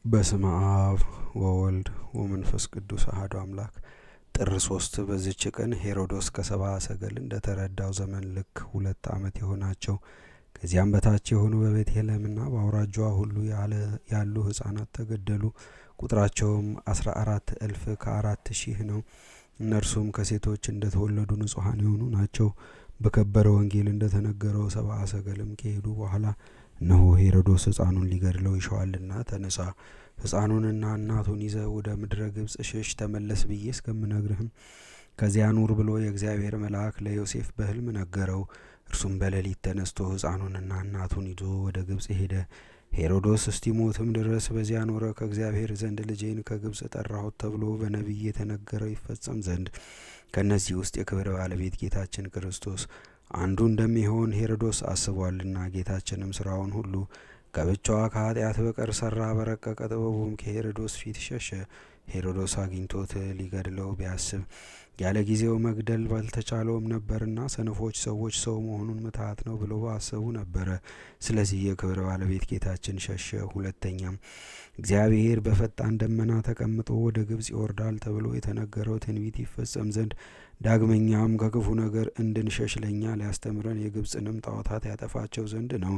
በስመ አብ ወወልድ ወመንፈስ ቅዱስ አሐዱ አምላክ። ጥር 3 በዚች ቀን ሄሮዶስ ከሰብአ ሰገል እንደተረዳው ዘመን ልክ 2 ዓመት የሆናቸው ከዚያም በታች የሆኑ በቤተልሔምና በአውራጃዋ ሁሉ ያሉ ሕፃናት ተገደሉ። ቁጥራቸውም 14,000 ከ4,000 ነው። እነርሱም ከሴቶች እንደተወለዱ ንጹሐን የሆኑ ናቸው። በከበረ ወንጌል እንደተነገረው ሰብአ ሰገልም ከሄዱ በኋላ እነሆ ሄሮዶስ ሕፃኑን ሊገድለው ይሻዋልና ተነሳ፣ ሕፃኑንና እናቱን ይዘህ ወደ ምድረ ግብጽ ሽሽ፣ ተመለስ ብዬ እስከምነግርህም ከዚያ ኑር ብሎ የእግዚአብሔር መልአክ ለዮሴፍ በሕልም ነገረው። እርሱም በሌሊት ተነስቶ ሕፃኑንና እናቱን ይዞ ወደ ግብጽ ሄደ። ሄሮዶስ እስቲሞትም ድረስ በዚያ ኖረ። ከእግዚአብሔር ዘንድ ልጄን ከግብጽ ጠራሁት ተብሎ በነቢይ የተነገረው ይፈጸም ዘንድ ከእነዚህ ውስጥ የክብር ባለቤት ጌታችን ክርስቶስ አንዱ እንደሚሆን ሄሮዶስ አስቧልና። ጌታችንም ስራውን ሁሉ ከብቻዋ ከኃጢአት በቀር ሰራ። በረቀቀ ጥበቡም ከሄሮዶስ ፊት ሸሸ። ሄሮዶስ አግኝቶት ሊገድለው ቢያስብ ያለ ጊዜው መግደል ባልተቻለውም ነበርና ሰነፎች ሰዎች ሰው መሆኑን ምትሃት ነው ብለው ባሰቡ ነበረ። ስለዚህ የክብር ባለቤት ጌታችን ሸሸ። ሁለተኛም እግዚአብሔር በፈጣን ደመና ተቀምጦ ወደ ግብጽ ይወርዳል ተብሎ የተነገረው ትንቢት ይፈጸም ዘንድ ዳግመኛም ከክፉ ነገር እንድንሸሽ ለእኛ ሊያስተምረን የግብጽንም ጣዖታት ያጠፋቸው ዘንድ ነው።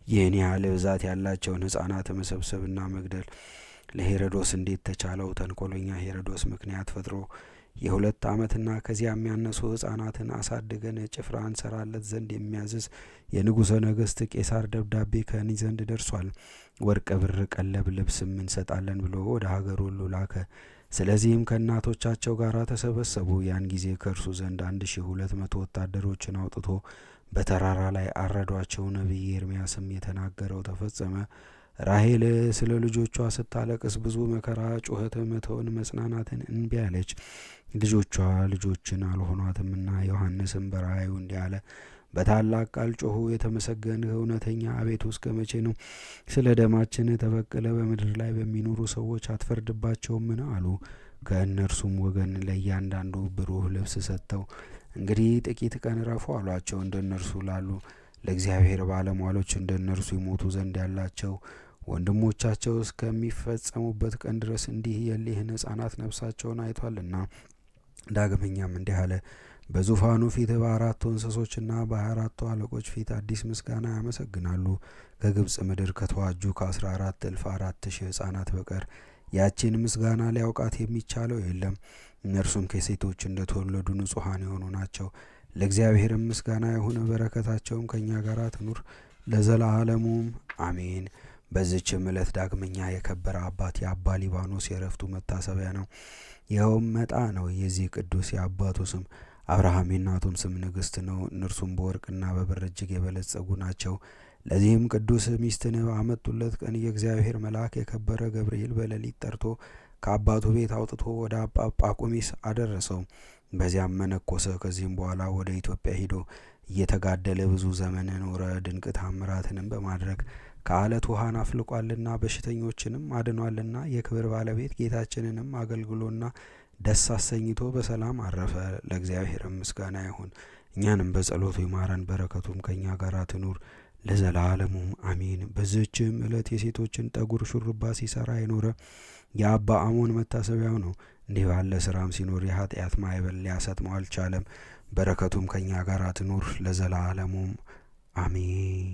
ይህን ያህል ብዛት ያላቸውን ሕፃናት መሰብሰብና መግደል ለሄሮዶስ እንዴት ተቻለው? ተንኮለኛ ሄሮዶስ ምክንያት ፈጥሮ የ2 ዓመትና ከዚያ የሚያነሱ ሕፃናትን አሳድገን ጭፍራ እንሰራለት ዘንድ የሚያዝዝ የንጉሠ ነገሥት ቄሳር ደብዳቤ ከእኔ ዘንድ ደርሷል። ወርቅ፣ ብር፣ ቀለብ፣ ልብስም እንሰጣለን ብሎ ወደ ሀገር ሁሉ ላከ። ስለዚህም ከእናቶቻቸው ጋር ተሰበሰቡ። ያን ጊዜ ከእርሱ ዘንድ 1200 ወታደሮችን አውጥቶ በተራራ ላይ አረዷቸው። ነቢይ ኤርምያስም የተናገረው ተፈጸመ። ራሔል ስለ ልጆቿ ስታለቅስ ብዙ መከራ፣ ጩኸት፣ መተውን፣ መጽናናትን እንቢ አለች። ልጆቿ ልጆችን አልሆኗትምና። ዮሐንስም በራእዩ እንዲህ አለ። በታላቅ ቃል ጮኹ፣ የተመሰገንህ እውነተኛ አቤቱ እስከ መቼ ነው? ስለ ደማችን ተበቅለ በምድር ላይ በሚኖሩ ሰዎች አትፈርድባቸውምን? አሉ። ከእነርሱም ወገን ለእያንዳንዱ ብሩህ ልብስ ሰጥተው እንግዲህ ጥቂት ቀን ረፉ አሏቸው። እንደ እነርሱ ላሉ ለእግዚአብሔር ባለሟሎች እንደ እነርሱ ይሞቱ ዘንድ ያላቸው ወንድሞቻቸው እስከሚፈጸሙበት ቀን ድረስ እንዲህ የሊህን ሕፃናት ነፍሳቸውን አይቷልና። ዳግመኛም እንዲህ አለ። በዙፋኑ ፊት በ4 እንስሶችና በ24 አለቆች ፊት አዲስ ምስጋና ያመሰግናሉ። ከግብጽ ምድር ከተዋጁ ከ14,000 ሕፃናት በቀር ያቺን ምስጋና ሊያውቃት የሚቻለው የለም። እነርሱም ከሴቶች እንደተወለዱ ንጹሐን የሆኑ ናቸው። ለእግዚአብሔርም ምስጋና ይሁን፣ በረከታቸውም ከእኛ ጋር ትኑር ለዘላለሙም አሜን። በዚችም ዕለት ዳግመኛ የከበረ አባት የአባ ሊባኖስ የዕረፍቱ መታሰቢያ ነው። ይኸውም መጣ ነው። የዚህ ቅዱስ የአባቱ ስም አብርሃም የእናቱም ስም ንግሥት ነው። እነርሱም በወርቅና በብር እጅግ የበለጸጉ ናቸው። ለዚህም ቅዱስ ሚስትን ባመጡለት ቀን የእግዚአብሔር መልአክ የከበረ ገብርኤል በሌሊት ጠርቶ ከአባቱ ቤት አውጥቶ ወደ አባ ጳቁሚስ አደረሰው። በዚያም መነኮሰ። ከዚህም በኋላ ወደ ኢትዮጵያ ሂዶ እየተጋደለ ብዙ ዘመን ኖረ። ድንቅ ታምራትንም በማድረግ ከአለት ውሃን አፍልቋልና በሽተኞችንም አድኗልና የክብር ባለቤት ጌታችንንም አገልግሎና ደስ አሰኝቶ በሰላም አረፈ። ለእግዚአብሔርም ምስጋና ይሁን፣ እኛንም በጸሎቱ ይማረን፣ በረከቱም ከእኛ ጋር ትኑር ለዘላለሙ አሜን። በዚህችም ዕለት የሴቶችን ጠጉር ሹሩባ ሲሰራ የኖረ የአባ አሞን መታሰቢያው ነው። እንዲህ ባለ ስራም ሲኖር የኃጢአት ማዕበል ሊያሰጥመው አልቻለም። በረከቱም ከእኛ ጋር ትኑር ለዘላለሙ አሜን።